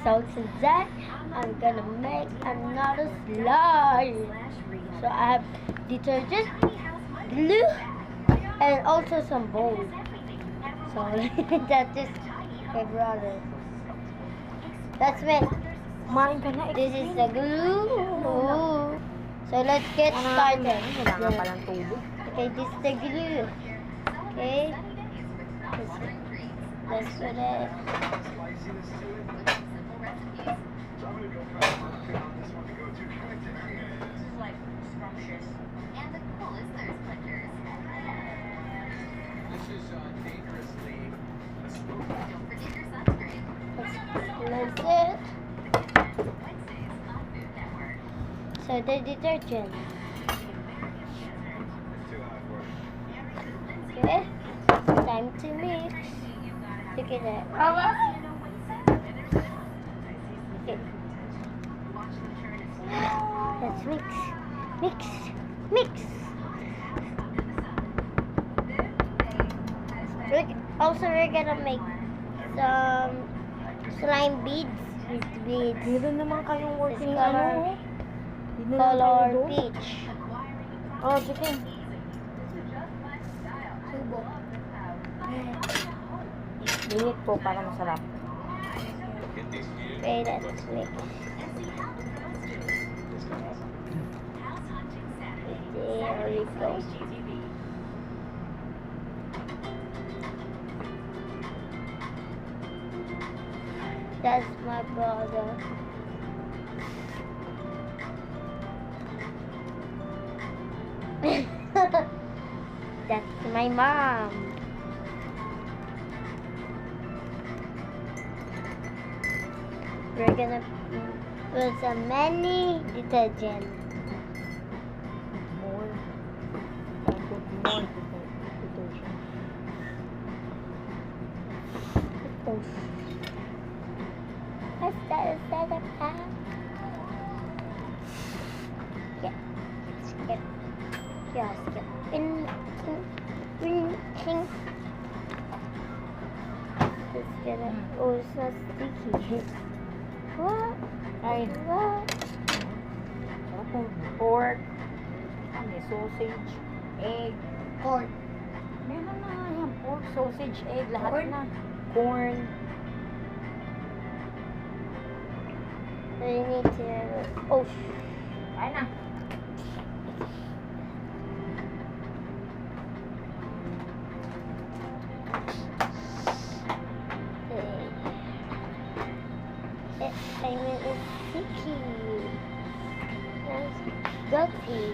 So today I'm gonna make another slime. So I have detergent, glue, and also some bone. So that's just my brother. That's me. Kumain ka na. This is the glue. So let's get started. Wala nga palang tubig. Okay, this is the glue. Okay. Let's put it. Let's close it. So the detergent. Okay. Time to mix. Look at that. Okay. Let's mix. Mix. Mix. Also, we're gonna make some slime beads. Beads. Meron naman kayong working This color. ano. Di na lang Color tayo doon. peach. Oh, sige. Subo. Minute po para masarap. Okay, let's mix. There we go. That's my brother. That's my mom. We're gonna put some many detergent. More. More detergent. Oh. What's that? Is that a cat? Yeah. Skip. Yeah, skip. Let's get it. Oh, it's not sticky. What? Ay, What? pork. May sausage, egg. Corn. Meron na yan. Pork, sausage, egg, lahat Corn? na. Corn. So you need to. Oh, Ay na. I mean, it's sticky. That's dirty.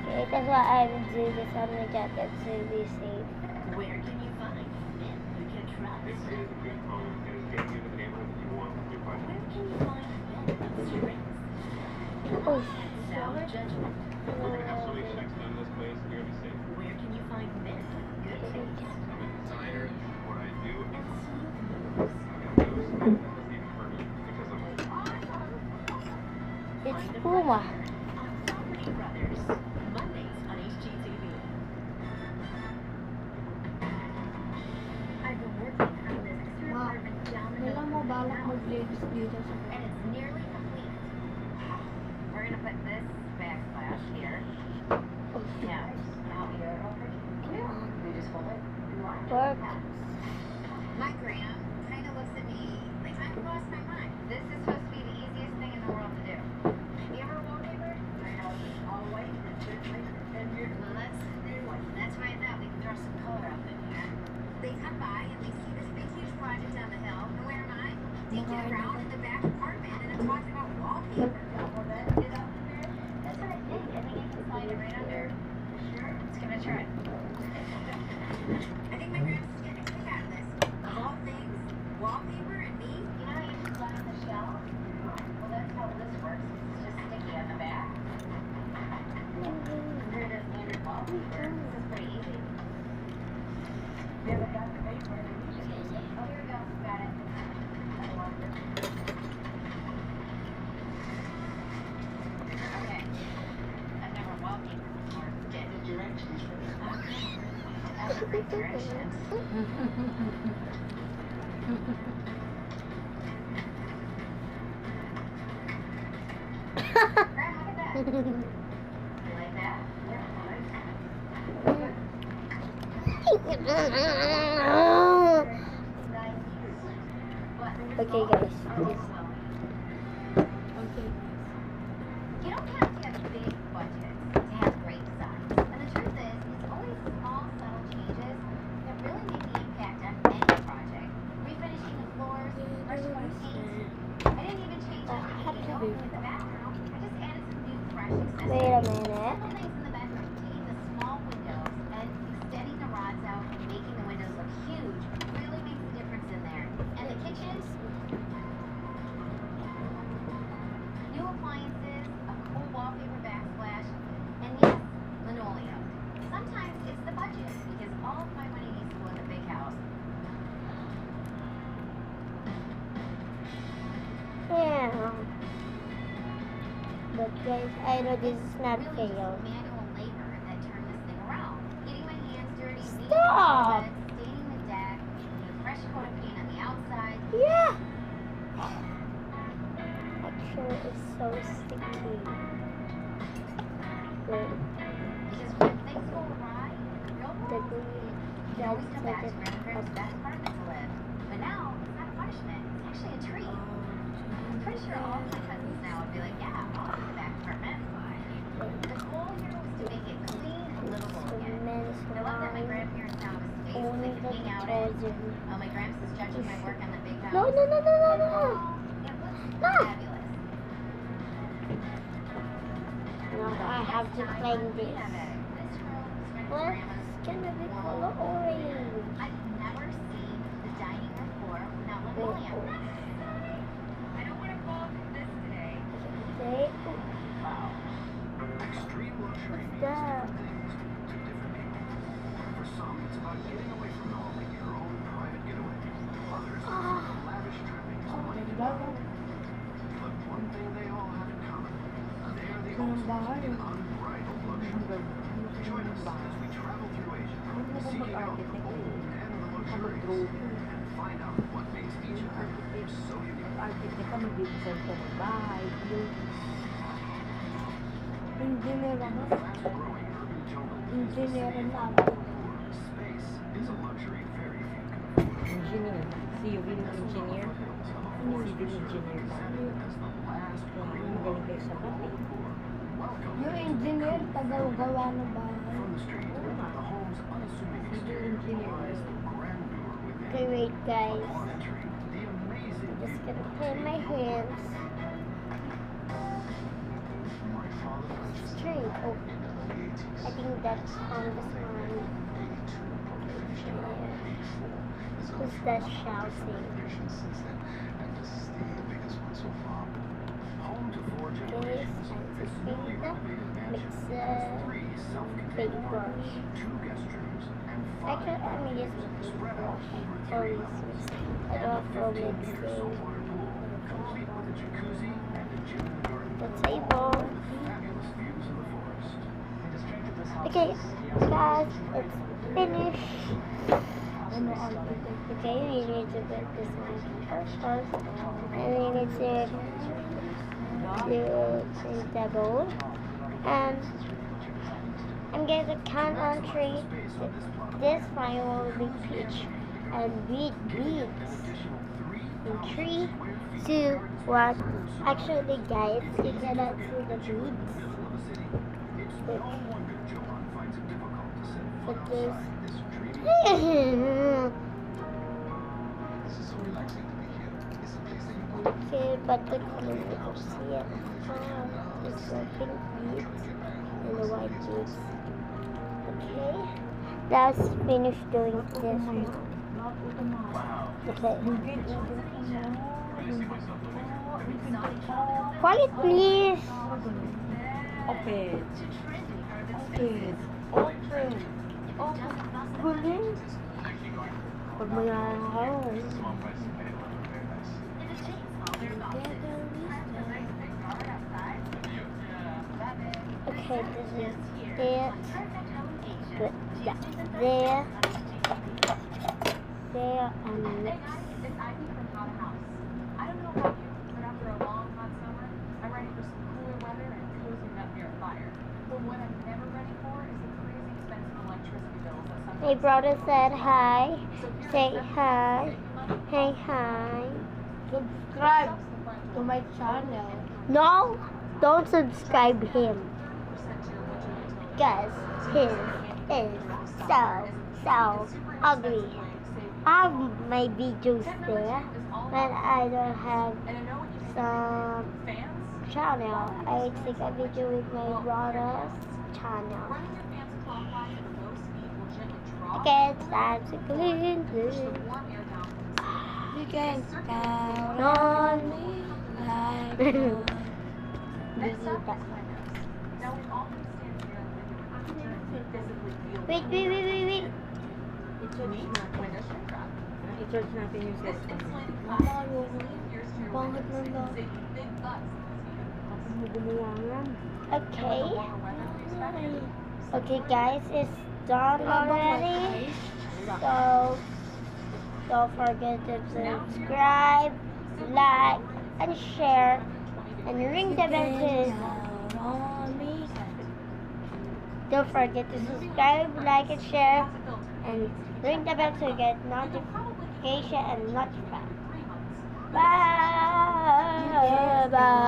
Okay, that's why I would do this on the jacket to be safe. Where can you find men who can trust? It is a good home and it's getting you to the neighborhood that you want with your Where budget. can you find men of strength? Oh, Sound judgment. We're going to have so many checks done in this place, you're going to be safe. Where can you find men of good taste? I'm a designer, this is what I do. And see I the got those that doesn't even hurt me because I'm it's Puma. Property Brothers. Mondays on HGTV. I've been working on this extra apartment down the hill. And it's nearly complete. We're gonna put this backsplash here. Yeah. Now here. We just hold it. Work. My gram kind of looks at me like I've lost my mind. This is supposed to be the easiest thing in the world to do. You ever wallpaper? My house is all white and well, that's why I thought we could throw some color up in here. They come by and they see this big huge project on the hill. And where am I? Digging around in the back apartment and I'm talking about wallpaper. That's what I think. I think I can slide it right under. Sure. Let's give it a try. I think my gram's is getting a kick out of this. Of all things, wallpaper and me, you know how you just slide on the shell? Well, that's how this works. It's just sticky on the back. Compared to standard wallpaper, this is pretty easy. You haven't got the paper. Oh, here we go. Got it. Okay. I've never wallpapered before. Get the directions for this. Directions. look at that. You like that? Okay, guys. Okay. You don't have to have big budgets to have great designs. And the truth is, it's only small, subtle changes that really make the impact on any project. Refinishing the floors, brushing the paint. I didn't even change up the heating in the bathroom. I just added some new fresh accessories. Wait a minute. Simple things in the bedroom, taking the small windows and extending the rods out and making the windows look huge really makes a difference in there. And the kitchen, new appliances, a cool wallpaper backsplash, and yes, linoleum. Sometimes it's the budget because all of my money needs to go in the big house. Yeah. But guys, I know this is not Really fair. manual labor that turned this thing around. Getting my hands dirty, Stop! staining the deck, putting a fresh coat of paint on the outside. Yeah. Actually, it's so sticky. Wait, Because when things go awry, the real the world, green you can always come back to grandparents' okay. best apartment to live. But now, it's not a punishment, it's actually a treat. I'm pretty sure all my cousins now would be like, yeah, I'll take the back apartment. The goal here was to make it clean and livable again. I love that my grandparents now have a space Only they the can hang out in. children. My gramps is judging my work on the big house. No, no, no, no, no, no. It looks No. fabulous. Now I have to play this. This room is my What's grandma's gonna be warm color room. orange? I've never seen the dining room floor without Wait, linoleum. oh. I don't want to fall through this today. Okay. Wow. Extreme luxury means that? different things to different people. For some, it's about getting away from home in your own private getaway. Others, Ah. the lavish trappings of money to Diba? But one thing they all have in common, they are the Ganun ba? ultimate in unbridled luxury. Join us as we travel through Asia, seeking out the bold and the luxurious, and find out what makes each of them so unique. Architect ka, mag-design ka ng bahay, building. Engineer ako. Fast-growing urban jungle Engineer na ako. space is a luxury very few can afford. Engineer. Civil engineer. Civil engineer na. As the last Ang galing kayo sa bahay. welcome Yung engineer, tagaw-gawa ng bahay. from the street, the home's unassuming exterior belies the grandeur within. Okay, wait, guys. Upon entry, the amazing Just view gonna clean my hands. my father purchased Straight. Oh, in the 80s. I think that's on this one. Who's that shouting? Since then, and this is the biggest one so far. Home to 4 This generations, and its newly Sophia renovated mansion makes has 3 self-contained big apartments, brush. 2 guest rooms, and 5 Actually, I mean, bedrooms just spread out over 3 always levels. I And don't a know 15-meter mixing saltwater pool, complete with a jacuzzi and a gym in the garden, the table. with fabulous views of the forest. Okay, guys, it's finished. Ano, architect? Okay, we need to put this one first, and we need to do the bowl. And I'm going to count on 3. This one will be peach and wheat beets. In 3, 2, 1. Actually, guys, you cannot see the beets. But this. Okay, but the color you can see it. It's the pink beads and the white beads. Okay, let's finish doing this one. Okay. Quiet, please. Open. Open. Open. Open. Galing. Pag mayroon ka. Okay, this is it. Put that there. There and next. It's Ivy from Hot House. I don't know about you, but after a long hot summer, I'm ready for some cooler weather My brother said hi. Say hi. Hey, hi. Subscribe to my channel. No, don't subscribe him. Because his is so ugly. I have my videos there, but I don't have some channel. I take a video with my brother's channel. Okay, it's time to clean this. You can count on me like one. Wait. I-charge natin yung cellphone. Pangit na lang. Tapos mo gumawa nga. Okay. Okay, guys, it's done already. So don't forget to subscribe, like, and share, and ring the bell to. Don't forget to subscribe, like, and share, and ring the bell to get notification and notify. Bye. Bye.